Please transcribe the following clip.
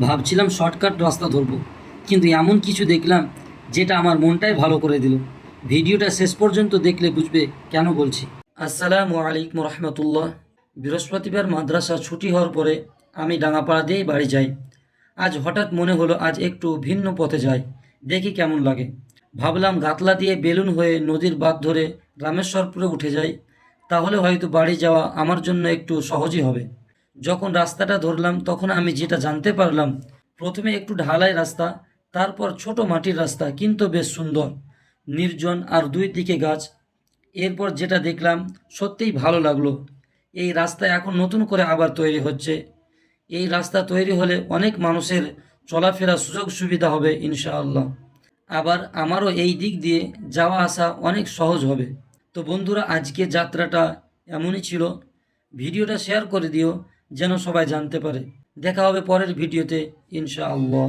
ভাবছিলাম শর্টকাট রাস্তা ধরবো, কিন্তু এমন কিছু দেখলাম যেটা আমার মনটাই ভালো করে দিল। ভিডিওটা শেষ পর্যন্ত দেখলে বুঝবে কেন বলছি। আসসালামু আলাইকুম রহমতুল্লাহ। বৃহস্পতিবার মাদ্রাসা ছুটি হওয়ার পরে আমি ডাঙাপাড়া দিয়েই বাড়ি যাই। আজ হঠাৎ মনে হলো আজ একটু ভিন্ন পথে যাই, দেখি কেমন লাগে। ভাবলাম গাতলা দিয়ে বেলুন হয়ে নদীর বাঁধ ধরে রামেশ্বরপুরে উঠে যাই, তাহলে হয়তো বাড়ি যাওয়া আমার জন্য একটু সহজই হবে। যখন রাস্তাটা ধরলাম তখন আমি যেটা জানতে পারলাম, প্রথমে একটু ঢালাই রাস্তা, তারপর ছোট মাটির রাস্তা, কিন্তু বেশ সুন্দর, নির্জন আর দুই দিকে গাছ। এরপর যেটা দেখলাম সত্যিই ভালো লাগলো। এই রাস্তা এখন নতুন করে আবার তৈরি হচ্ছে। এই রাস্তা তৈরি হলে অনেক মানুষের চলাফেরার সুযোগ সুবিধা হবে ইনশাআল্লাহ। আবার আমারও এই দিক দিয়ে যাওয়া আসা অনেক সহজ হবে। তো বন্ধুরা, আজকে যাত্রাটা এমনই ছিল। ভিডিওটা শেয়ার করে দিও যেন সবাই জানতে পারে। দেখা হবে পরের ভিডিওতে ইনশাআল্লাহ।